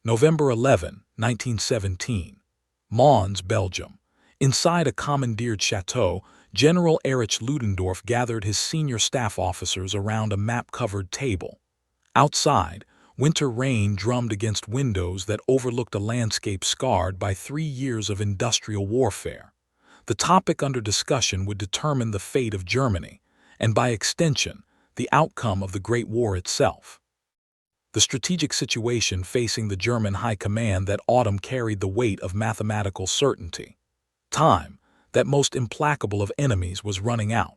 November 11, 1917. Mons, Belgium. Inside a commandeered chateau, General Erich Ludendorff gathered his senior staff officers around a map-covered table. Outside, winter rain drummed against windows that overlooked a landscape scarred by 3 years of industrial warfare. The topic under discussion would determine the fate of Germany, and by extension, the outcome of the Great War itself. The strategic situation facing the German High Command that autumn carried the weight of mathematical certainty. Time, that most implacable of enemies, was running out.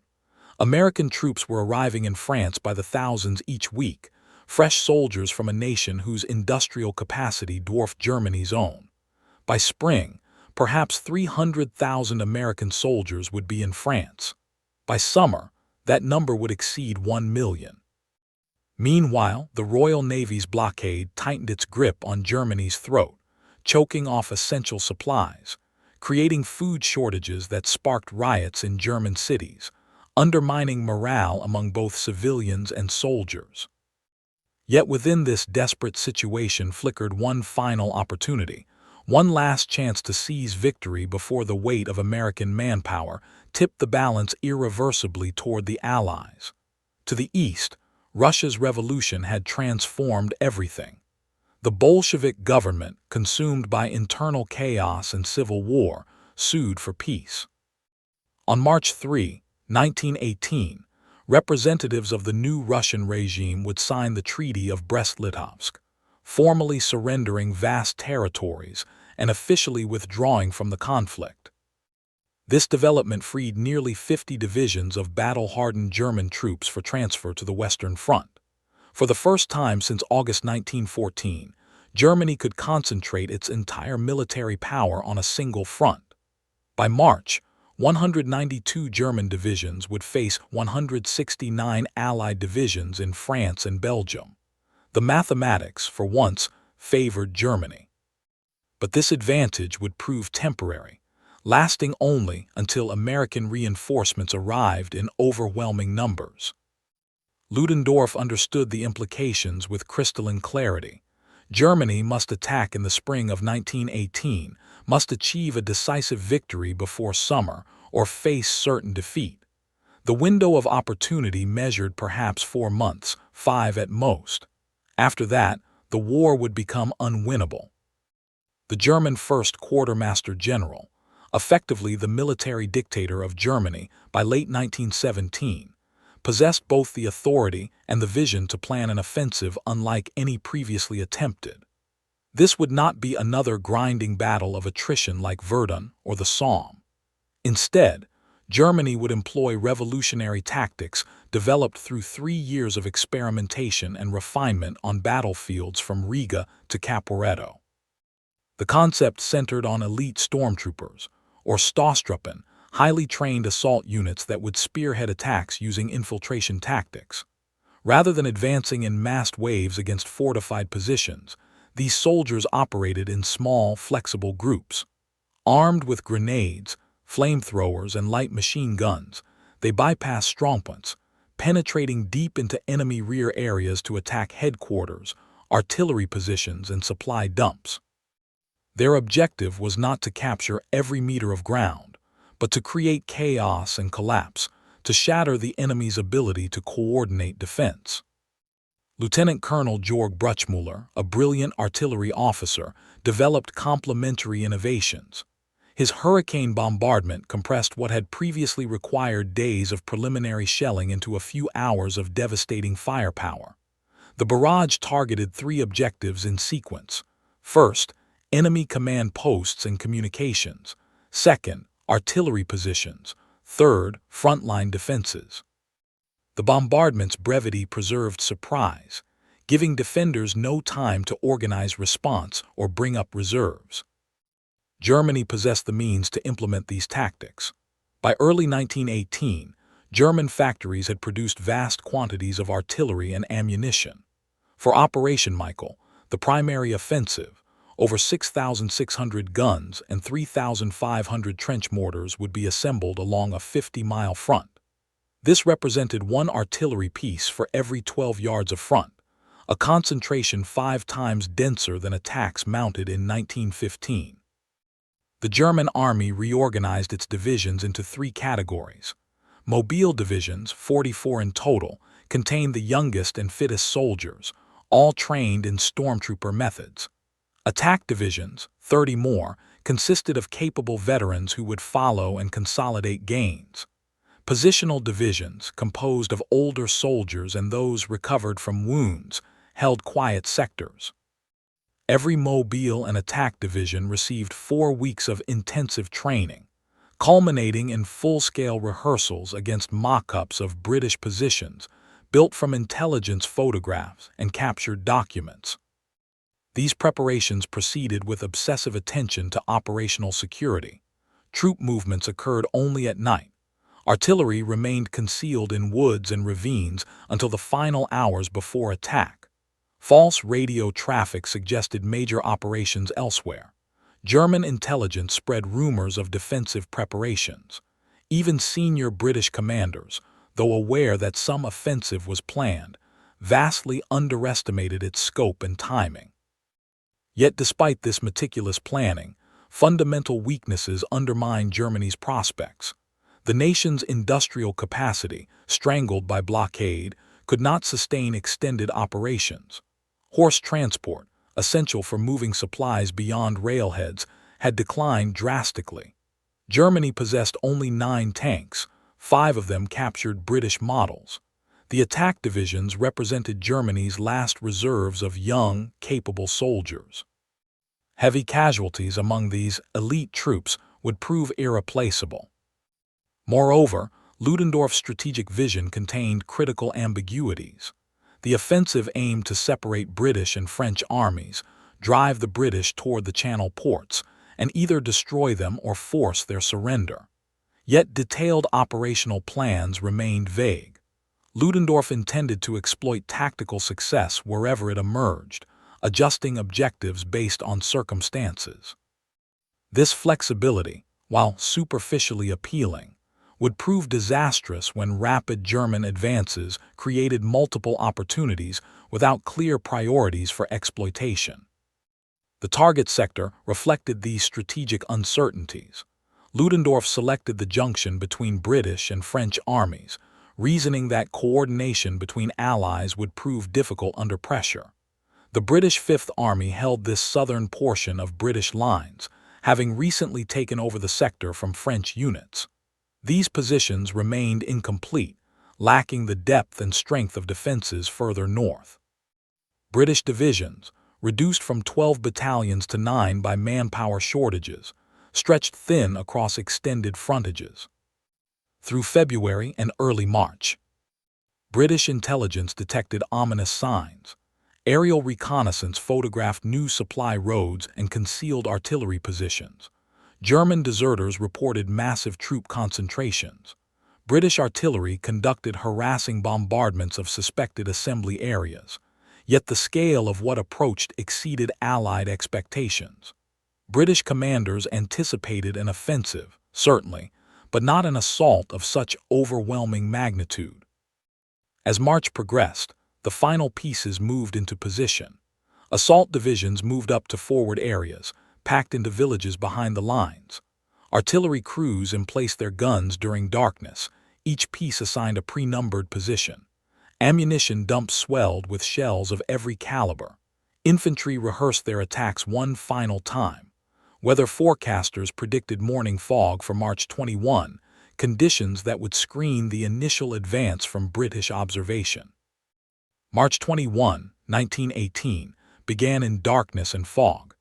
American troops were arriving in France by the thousands each week, fresh soldiers from a nation whose industrial capacity dwarfed Germany's own. By spring, perhaps 300,000 American soldiers would be in France. By summer, that number would exceed 1 million. Meanwhile, the Royal Navy's blockade tightened its grip on Germany's throat, choking off essential supplies, creating food shortages that sparked riots in German cities, undermining morale among both civilians and soldiers. Yet within this desperate situation flickered one final opportunity, one last chance to seize victory before the weight of American manpower tipped the balance irreversibly toward the Allies. To the east, Russia's revolution had transformed everything. The Bolshevik government, consumed by internal chaos and civil war, sued for peace. On March 3, 1918, representatives of the new Russian regime would sign the Treaty of Brest-Litovsk, formally surrendering vast territories and officially withdrawing from the conflict. This development freed nearly 50 divisions of battle-hardened German troops for transfer to the Western Front. For the first time since August 1914, Germany could concentrate its entire military power on a single front. By March, 192 German divisions would face 169 Allied divisions in France and Belgium. The mathematics, for once, favored Germany. But this advantage would prove temporary, lasting only until American reinforcements arrived in overwhelming numbers. Ludendorff understood the implications with crystalline clarity. Germany must attack in the spring of 1918, must achieve a decisive victory before summer, or face certain defeat. The window of opportunity measured perhaps 4 months, 5 at most. After that, the war would become unwinnable. The German First Quartermaster General, effectively the military dictator of Germany by late 1917, possessed both the authority and the vision to plan an offensive unlike any previously attempted. This would not be another grinding battle of attrition like Verdun or the Somme. Instead, Germany would employ revolutionary tactics developed through 3 years of experimentation and refinement on battlefields from Riga to Caporetto. The concept centered on elite stormtroopers, or Stoßtruppen, highly trained assault units that would spearhead attacks using infiltration tactics. Rather than advancing in massed waves against fortified positions, these soldiers operated in small, flexible groups. Armed with grenades, flamethrowers, and light machine guns, they bypassed strongpoints, penetrating deep into enemy rear areas to attack headquarters, artillery positions, and supply dumps. Their objective was not to capture every meter of ground, but to create chaos and collapse, to shatter the enemy's ability to coordinate defense. Lieutenant Colonel Georg Bruchmüller, a brilliant artillery officer, developed complementary innovations. His hurricane bombardment compressed what had previously required days of preliminary shelling into a few hours of devastating firepower. The barrage targeted 3 objectives in sequence. First, enemy command posts and communications. Second, artillery positions. Third, frontline defenses. The bombardment's brevity preserved surprise, giving defenders no time to organize response or bring up reserves. Germany possessed the means to implement these tactics. By early 1918, German factories had produced vast quantities of artillery and ammunition. For Operation Michael, the primary offensive, over 6,600 guns and 3,500 trench mortars would be assembled along a 50-mile front. This represented 1 artillery piece for every 12 yards of front, a concentration 5 times denser than attacks mounted in 1915. The German army reorganized its divisions into 3 categories. Mobile divisions, 44 in total, contained the youngest and fittest soldiers, all trained in stormtrooper methods. Attack divisions, 30 more, consisted of capable veterans who would follow and consolidate gains. Positional divisions, composed of older soldiers and those recovered from wounds, held quiet sectors. Every mobile and attack division received 4 weeks of intensive training, culminating in full-scale rehearsals against mock-ups of British positions built from intelligence photographs and captured documents. These preparations proceeded with obsessive attention to operational security. Troop movements occurred only at night. Artillery remained concealed in woods and ravines until the final hours before attack. False radio traffic suggested major operations elsewhere. German intelligence spread rumors of defensive preparations. Even senior British commanders, though aware that some offensive was planned, vastly underestimated its scope and timing. Yet despite this meticulous planning, fundamental weaknesses undermined Germany's prospects. The nation's industrial capacity, strangled by blockade, could not sustain extended operations. Horse transport, essential for moving supplies beyond railheads, had declined drastically. Germany possessed only 9 tanks, 5 of them captured British models. The attack divisions represented Germany's last reserves of young, capable soldiers. Heavy casualties among these elite troops would prove irreplaceable. Moreover, Ludendorff's strategic vision contained critical ambiguities. The offensive aimed to separate British and French armies, drive the British toward the Channel ports, and either destroy them or force their surrender. Yet detailed operational plans remained vague. Ludendorff intended to exploit tactical success wherever it emerged, adjusting objectives based on circumstances. This flexibility, while superficially appealing, would prove disastrous when rapid German advances created multiple opportunities without clear priorities for exploitation. The target sector reflected these strategic uncertainties. Ludendorff selected the junction between British and French armies, reasoning that coordination between allies would prove difficult under pressure. The British Fifth Army held this southern portion of British lines, having recently taken over the sector from French units. These positions remained incomplete, lacking the depth and strength of defenses further north. British divisions, reduced from 12 battalions to 9 by manpower shortages, stretched thin across extended frontages. Through February and early March, British intelligence detected ominous signs. Aerial reconnaissance photographed new supply roads and concealed artillery positions. German deserters reported massive troop concentrations. British artillery conducted harassing bombardments of suspected assembly areas. Yet the scale of what approached exceeded Allied expectations. British commanders anticipated an offensive, certainly, but not an assault of such overwhelming magnitude. As March progressed, the final pieces moved into position. Assault divisions moved up to forward areas, packed into villages behind the lines. Artillery crews emplaced their guns during darkness, each piece assigned a pre-numbered position. Ammunition dumps swelled with shells of every caliber. Infantry rehearsed their attacks one final time. Weather forecasters predicted morning fog for March 21, conditions that would screen the initial advance from British observation. March 21, 1918, began in darkness and fog.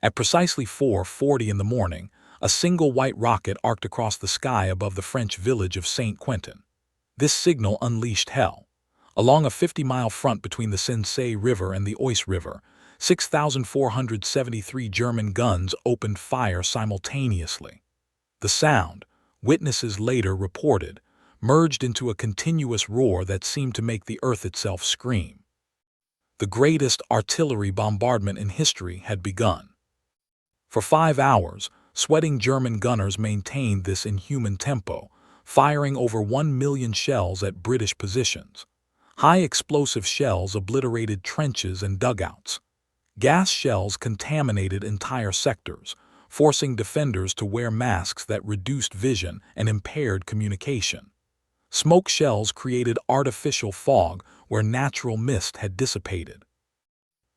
At precisely 4:40 in the morning, a single white rocket arced across the sky above the French village of St. Quentin. This signal unleashed hell. Along a 50-mile front between the Sensee River and the Oise River, 6,473 German guns opened fire simultaneously. The sound, witnesses later reported, merged into a continuous roar that seemed to make the earth itself scream. The greatest artillery bombardment in history had begun. For 5 hours, sweating German gunners maintained this inhuman tempo, firing over 1 million shells at British positions. High explosive shells obliterated trenches and dugouts. Gas shells contaminated entire sectors, forcing defenders to wear masks that reduced vision and impaired communication. Smoke shells created artificial fog where natural mist had dissipated.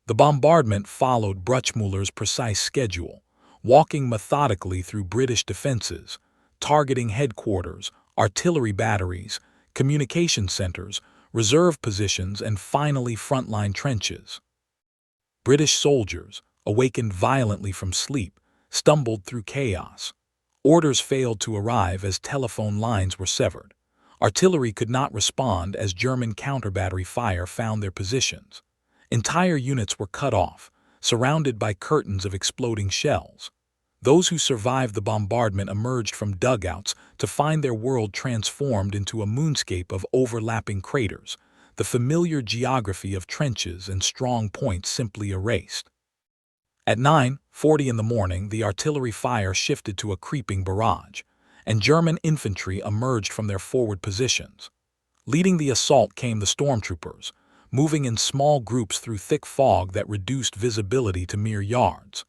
The bombardment followed Bruchmüller's precise schedule, walking methodically through British defenses, targeting headquarters, artillery batteries, communication centers, reserve positions, and finally frontline trenches. British soldiers, awakened violently from sleep, stumbled through chaos. Orders failed to arrive as telephone lines were severed. Artillery could not respond as German counter-battery fire found their positions. Entire units were cut off, surrounded by curtains of exploding shells. Those who survived the bombardment emerged from dugouts to find their world transformed into a moonscape of overlapping craters, the familiar geography of trenches and strong points simply erased. At 9:40 in the morning, the artillery fire shifted to a creeping barrage, and German infantry emerged from their forward positions. Leading the assault came the stormtroopers, moving in small groups through thick fog that reduced visibility to mere yards.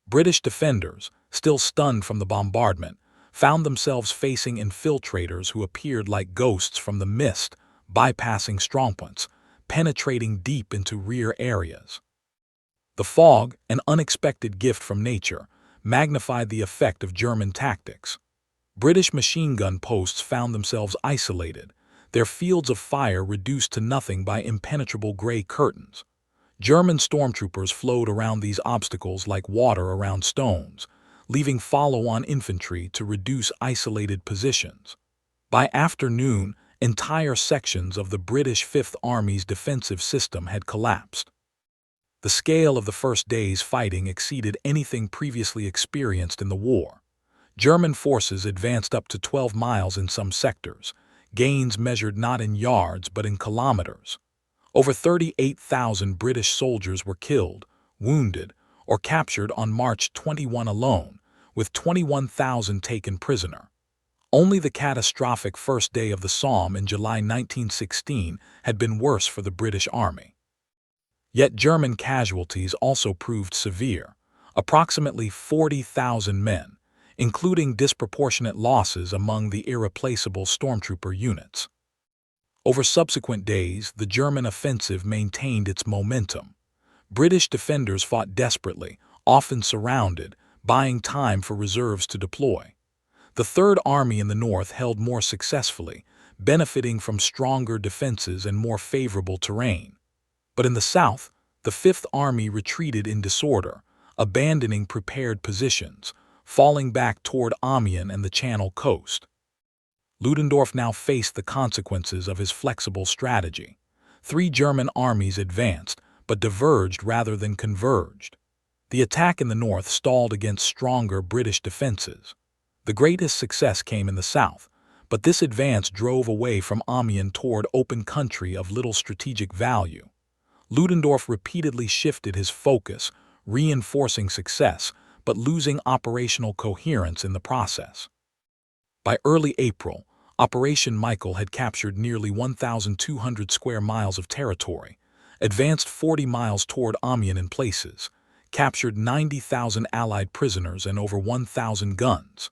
British defenders, still stunned from the bombardment, found themselves facing infiltrators who appeared like ghosts from the mist, bypassing strongpoints, penetrating deep into rear areas. The fog, an unexpected gift from nature, magnified the effect of German tactics. British machine gun posts found themselves isolated, their fields of fire reduced to nothing by impenetrable gray curtains. German stormtroopers flowed around these obstacles like water around stones, leaving follow-on infantry to reduce isolated positions. By afternoon, entire sections of the British Fifth Army's defensive system had collapsed. The scale of the first day's fighting exceeded anything previously experienced in the war. German forces advanced up to 12 miles in some sectors, gains measured not in yards but in kilometers. Over 38,000 British soldiers were killed, wounded, or captured on March 21 alone, with 21,000 taken prisoner. Only the catastrophic first day of the Somme in July 1916 had been worse for the British Army. Yet German casualties also proved severe, approximately 40,000 men, including disproportionate losses among the irreplaceable stormtrooper units. Over subsequent days, the German offensive maintained its momentum. British defenders fought desperately, often surrounded, buying time for reserves to deploy. The Third Army in the north held more successfully, benefiting from stronger defenses and more favorable terrain. But in the south, the Fifth Army retreated in disorder, abandoning prepared positions, falling back toward Amiens and the Channel coast. Ludendorff now faced the consequences of his flexible strategy. 3 German armies advanced, but diverged rather than converged. The attack in the north stalled against stronger British defenses. The greatest success came in the south, but this advance drove away from Amiens toward open country of little strategic value. Ludendorff repeatedly shifted his focus, reinforcing success, but losing operational coherence in the process. By early April, Operation Michael had captured nearly 1,200 square miles of territory, advanced 40 miles toward Amiens in places, captured 90,000 Allied prisoners and over 1,000 guns.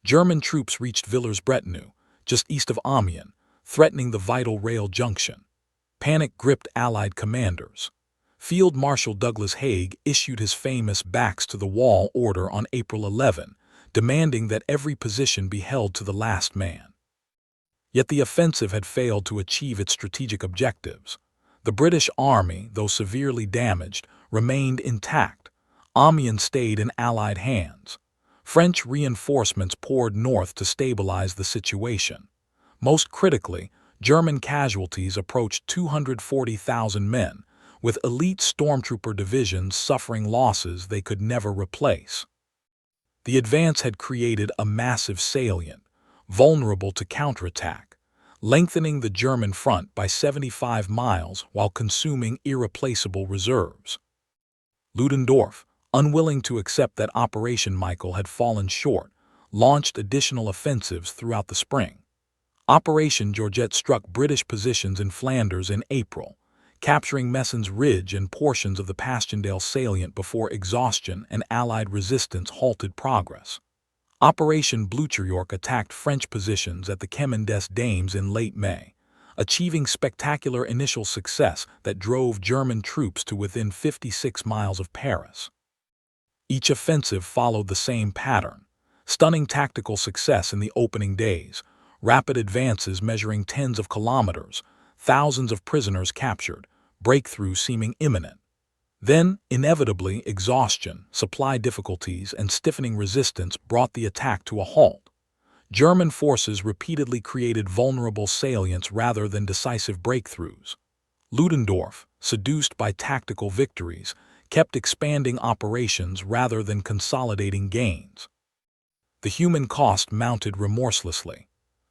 German troops reached Villers-Bretonneux, just east of Amiens, threatening the vital rail junction. Panic gripped Allied commanders. Field Marshal Douglas Haig issued his famous backs-to-the-wall order on April 11, demanding that every position be held to the last man. Yet the offensive had failed to achieve its strategic objectives. The British Army, though severely damaged, remained intact. Amiens stayed in Allied hands. French reinforcements poured north to stabilize the situation. Most critically, German casualties approached 240,000 men, with elite stormtrooper divisions suffering losses they could never replace. The advance had created a massive salient, vulnerable to counterattack, lengthening the German front by 75 miles while consuming irreplaceable reserves. Ludendorff, unwilling to accept that Operation Michael had fallen short, launched additional offensives throughout the spring. Operation Georgette struck British positions in Flanders in April, capturing Messines Ridge and portions of the Passchendaele salient before exhaustion and Allied resistance halted progress. Operation Blücherjoch attacked French positions at the Chemin des Dames in late May, achieving spectacular initial success that drove German troops to within 56 miles of Paris. Each offensive followed the same pattern: stunning tactical success in the opening days, rapid advances measuring tens of kilometers, thousands of prisoners captured, breakthrough seeming imminent. Then, inevitably, exhaustion, supply difficulties, and stiffening resistance brought the attack to a halt. German forces repeatedly created vulnerable salients rather than decisive breakthroughs. Ludendorff, seduced by tactical victories, kept expanding operations rather than consolidating gains. The human cost mounted remorselessly.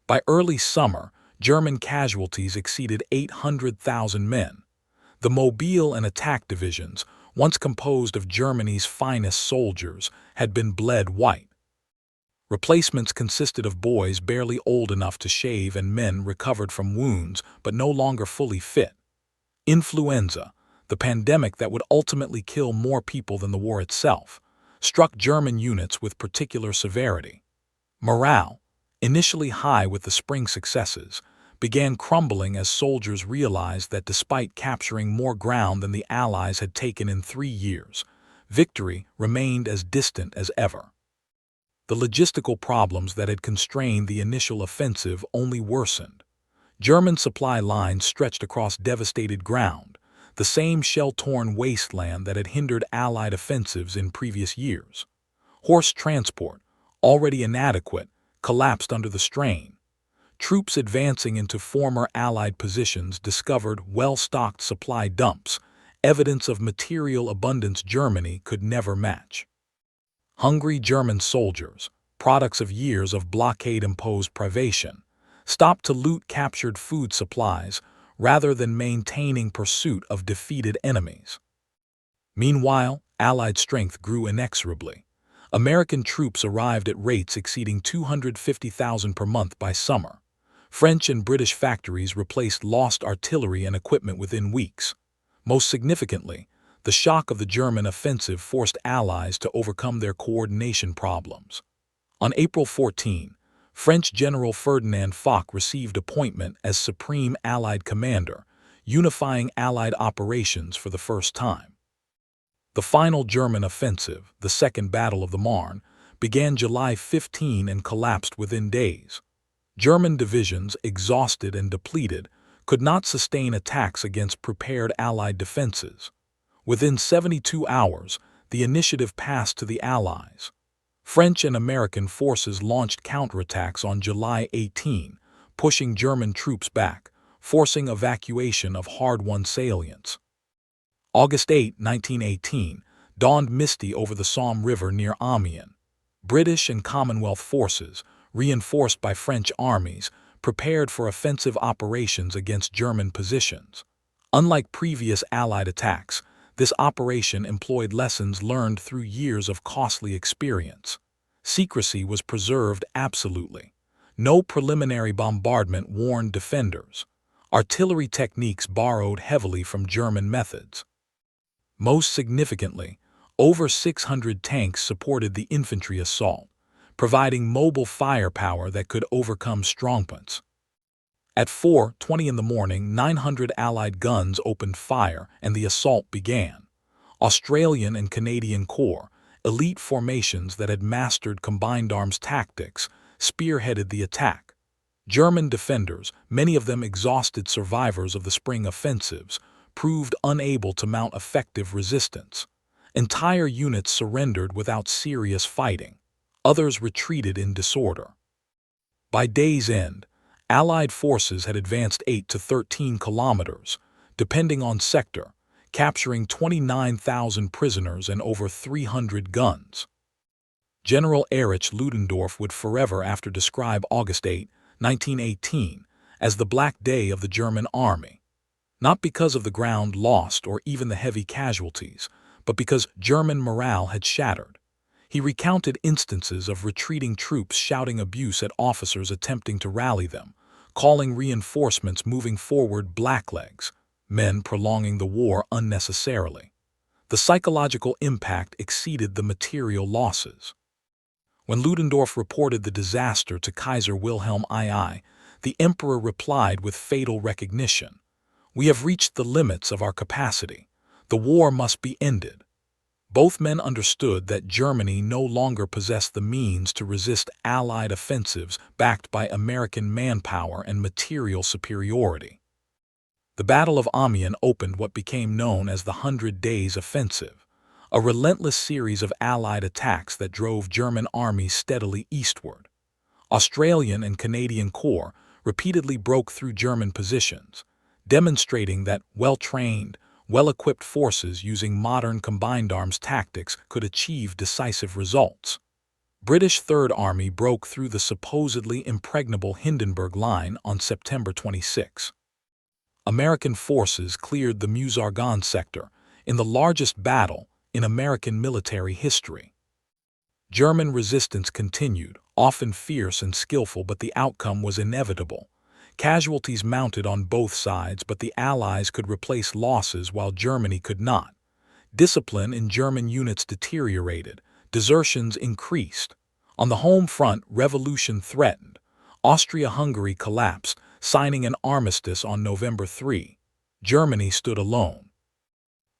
By early summer, German casualties exceeded 800,000 men. The Mobile and Attack divisions, once composed of Germany's finest soldiers, had been bled white. Replacements consisted of boys barely old enough to shave and men recovered from wounds but no longer fully fit. Influenza, the pandemic that would ultimately kill more people than the war itself, struck German units with particular severity. Morale, initially high with the spring successes, began crumbling as soldiers realized that despite capturing more ground than the Allies had taken in 3 years, victory remained as distant as ever. The logistical problems that had constrained the initial offensive only worsened. German supply lines stretched across devastated ground, the same shell-torn wasteland that had hindered Allied offensives in previous years. Horse transport, already inadequate, collapsed under the strain. Troops advancing into former Allied positions discovered well-stocked supply dumps, evidence of material abundance Germany could never match. Hungry German soldiers, products of years of blockade-imposed privation, stopped to loot captured food supplies rather than maintaining pursuit of defeated enemies. Meanwhile, Allied strength grew inexorably. American troops arrived at rates exceeding 250,000 per month by summer. French and British factories replaced lost artillery and equipment within weeks. Most significantly, the shock of the German offensive forced Allies to overcome their coordination problems. On April 14, French General Ferdinand Foch received appointment as Supreme Allied Commander, unifying Allied operations for the first time. The final German offensive, the Second Battle of the Marne, began July 15 and collapsed within days. German divisions, exhausted and depleted, could not sustain attacks against prepared Allied defenses. Within 72 hours, the initiative passed to the Allies. French and American forces launched counterattacks on July 18, pushing German troops back, forcing evacuation of hard-won salients. August 8, 1918, dawned misty over the Somme River near Amiens. British and Commonwealth forces, reinforced by French armies, prepared for offensive operations against German positions. Unlike previous Allied attacks, this operation employed lessons learned through years of costly experience. Secrecy was preserved absolutely. No preliminary bombardment warned defenders. Artillery techniques borrowed heavily from German methods. Most significantly, over 600 tanks supported the infantry assault, providing mobile firepower that could overcome strongpoints. At 4:20 in the morning, 900 Allied guns opened fire and the assault began. Australian and Canadian Corps, elite formations that had mastered combined arms tactics, spearheaded the attack. German defenders, many of them exhausted survivors of the spring offensives, proved unable to mount effective resistance. Entire units surrendered without serious fighting. Others retreated in disorder. By day's end, Allied forces had advanced 8 to 13 kilometers, depending on sector, capturing 29,000 prisoners and over 300 guns. General Erich Ludendorff would forever after describe August 8, 1918, as the Black Day of the German army. Not because of the ground lost or even the heavy casualties, but because German morale had shattered. He recounted instances of retreating troops shouting abuse at officers attempting to rally them, calling reinforcements moving forward blacklegs, men prolonging the war unnecessarily. The psychological impact exceeded the material losses. When Ludendorff reported the disaster to Kaiser Wilhelm II, the emperor replied with fatal recognition. "We have reached the limits of our capacity. The war must be ended." Both men understood that Germany no longer possessed the means to resist Allied offensives backed by American manpower and material superiority. The Battle of Amiens opened what became known as the 100 Days Offensive, a relentless series of Allied attacks that drove German armies steadily eastward. Australian and Canadian corps repeatedly broke through German positions, demonstrating that well-trained, well-equipped forces using modern combined arms tactics could achieve decisive results. British Third Army broke through the supposedly impregnable Hindenburg Line on September 26. American forces cleared the Meuse-Argonne sector in the largest battle in American military history. German resistance continued, often fierce and skillful, but the outcome was inevitable. Casualties mounted on both sides, but the Allies could replace losses while Germany could not. Discipline in German units deteriorated, desertions increased. On the home front, revolution threatened. Austria-Hungary collapsed, signing an armistice on November 3. Germany stood alone.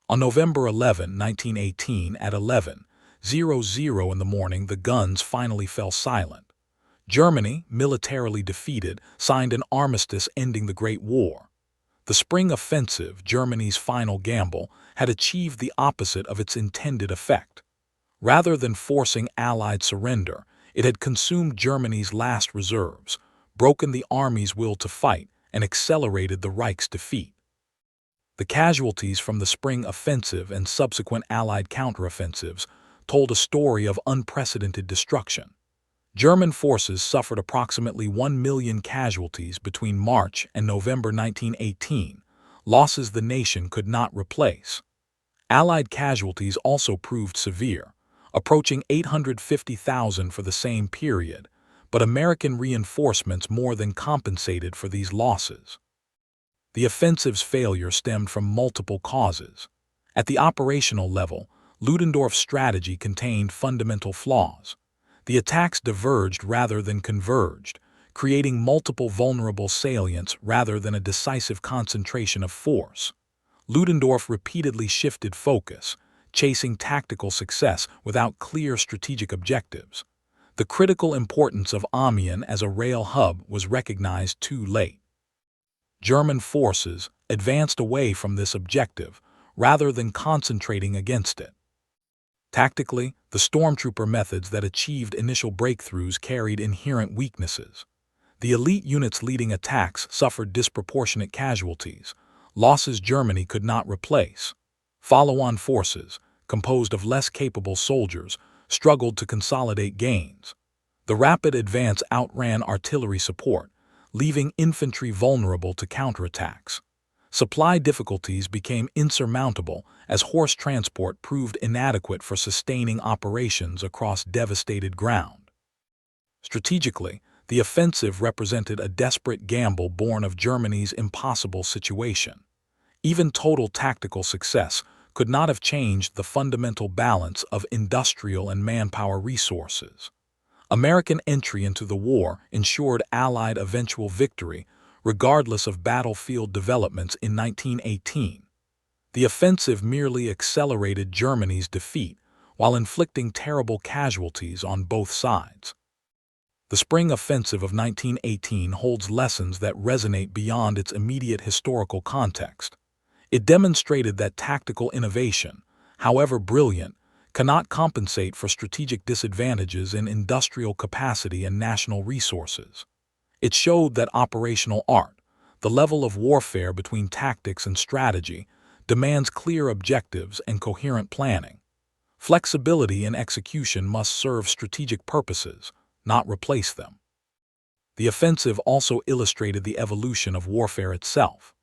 On November 11, 1918, at 11:00 in the morning, the guns finally fell silent. Germany, militarily defeated, signed an armistice ending the Great War. The Spring Offensive, Germany's final gamble, had achieved the opposite of its intended effect. Rather than forcing Allied surrender, it had consumed Germany's last reserves, broken the army's will to fight, and accelerated the Reich's defeat. The casualties from the Spring Offensive and subsequent Allied counteroffensives told a story of unprecedented destruction. German forces suffered approximately 1 million casualties between March and November 1918, losses the nation could not replace. Allied casualties also proved severe, approaching 850,000 for the same period, but American reinforcements more than compensated for these losses. The offensive's failure stemmed from multiple causes. At the operational level, Ludendorff's strategy contained fundamental flaws. The attacks diverged rather than converged, creating multiple vulnerable salients rather than a decisive concentration of force. Ludendorff repeatedly shifted focus, chasing tactical success without clear strategic objectives. The critical importance of Amiens as a rail hub was recognized too late. German forces advanced away from this objective rather than concentrating against it. Tactically, the stormtrooper methods that achieved initial breakthroughs carried inherent weaknesses. The elite units leading attacks suffered disproportionate casualties, losses Germany could not replace. Follow-on forces, composed of less capable soldiers, struggled to consolidate gains. The rapid advance outran artillery support, leaving infantry vulnerable to counterattacks. Supply difficulties became insurmountable as horse transport proved inadequate for sustaining operations across devastated ground. Strategically, the offensive represented a desperate gamble born of Germany's impossible situation. Even total tactical success could not have changed the fundamental balance of industrial and manpower resources. American entry into the war ensured Allied eventual victory, regardless of battlefield developments in 1918. The offensive merely accelerated Germany's defeat while inflicting terrible casualties on both sides. The Spring Offensive of 1918 holds lessons that resonate beyond its immediate historical context. It demonstrated that tactical innovation, however brilliant, cannot compensate for strategic disadvantages in industrial capacity and national resources. It showed that operational art, the level of warfare between tactics and strategy, demands clear objectives and coherent planning. Flexibility in execution must serve strategic purposes, not replace them. The offensive also illustrated the evolution of warfare itself.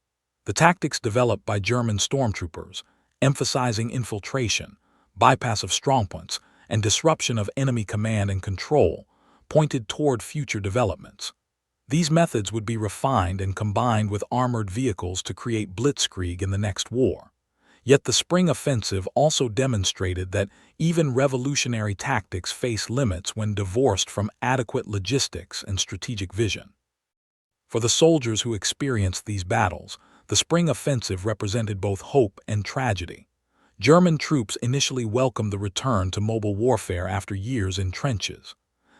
The tactics developed by German stormtroopers, emphasizing infiltration, bypass of strongpoints, and disruption of enemy command and control, pointed toward future developments. These methods would be refined and combined with armored vehicles to create blitzkrieg in the next war. Yet the spring offensive also demonstrated that even revolutionary tactics face limits when divorced from adequate logistics and strategic vision. For the soldiers who experienced these battles, the spring offensive represented both hope and tragedy. German troops initially welcomed the return to mobile warfare after years in trenches.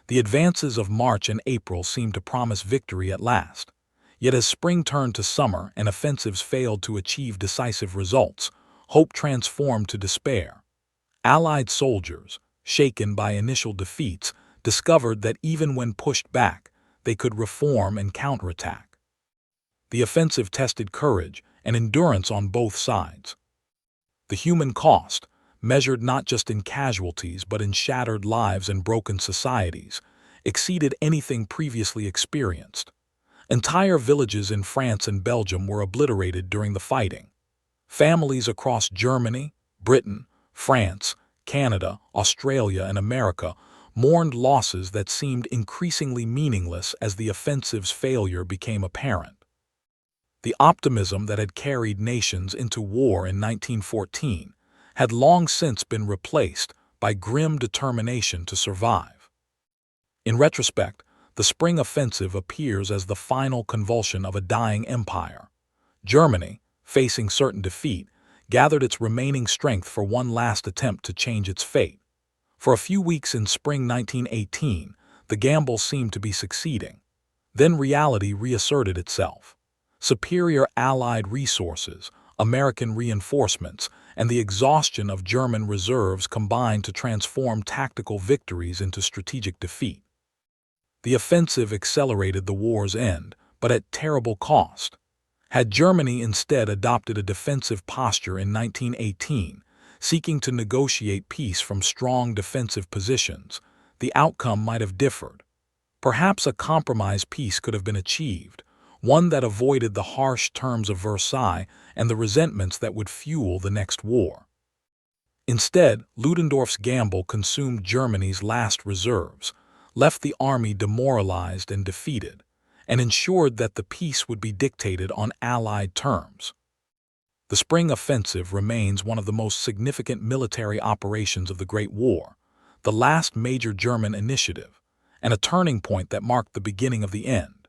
The advances of March and April seemed to promise victory at last. Yet as spring turned to summer and offensives failed to achieve decisive results, hope transformed to despair. Allied soldiers, shaken by initial defeats, discovered that even when pushed back, they could reform and counterattack. The offensive tested courage and endurance on both sides. The human cost, measured not just in casualties but in shattered lives and broken societies, exceeded anything previously experienced. Entire villages in France and Belgium were obliterated during the fighting. Families across Germany, Britain, France, Canada, Australia, and America mourned losses that seemed increasingly meaningless as the offensive's failure became apparent. The optimism that had carried nations into war in 1914 had long since been replaced by grim determination to survive. In retrospect, the spring offensive appears as the final convulsion of a dying empire. Germany, facing certain defeat, gathered its remaining strength for one last attempt to change its fate. For a few weeks in spring 1918, the gamble seemed to be succeeding. Then reality reasserted itself. Superior Allied resources, American reinforcements, and the exhaustion of German reserves combined to transform tactical victories into strategic defeat. The offensive accelerated the war's end, but at terrible cost. Had Germany instead adopted a defensive posture in 1918, seeking to negotiate peace from strong defensive positions, the outcome might have differed. Perhaps a compromise peace could have been achieved, one that avoided the harsh terms of Versailles and the resentments that would fuel the next war. Instead, Ludendorff's gamble consumed Germany's last reserves, left the army demoralized and defeated, and ensured that the peace would be dictated on Allied terms. The Spring Offensive remains one of the most significant military operations of the Great War, the last major German initiative, and a turning point that marked the beginning of the end.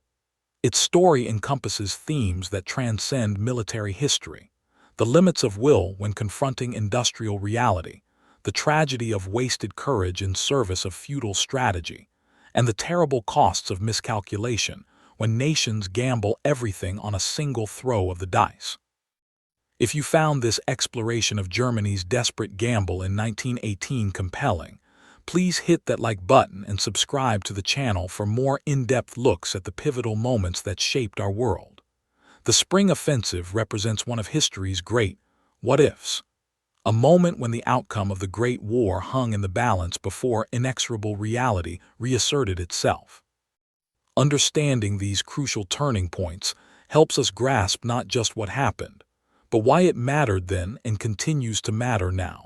Its story encompasses themes that transcend military history: the limits of will when confronting industrial reality, the tragedy of wasted courage in service of feudal strategy, and the terrible costs of miscalculation when nations gamble everything on a single throw of the dice. If you found this exploration of Germany's desperate gamble in 1918 compelling, please hit that like button and subscribe to the channel for more in-depth looks at the pivotal moments that shaped our world. The Spring Offensive represents one of history's great what-ifs, a moment when the outcome of the Great War hung in the balance before inexorable reality reasserted itself. Understanding these crucial turning points helps us grasp not just what happened, but why it mattered then and continues to matter now.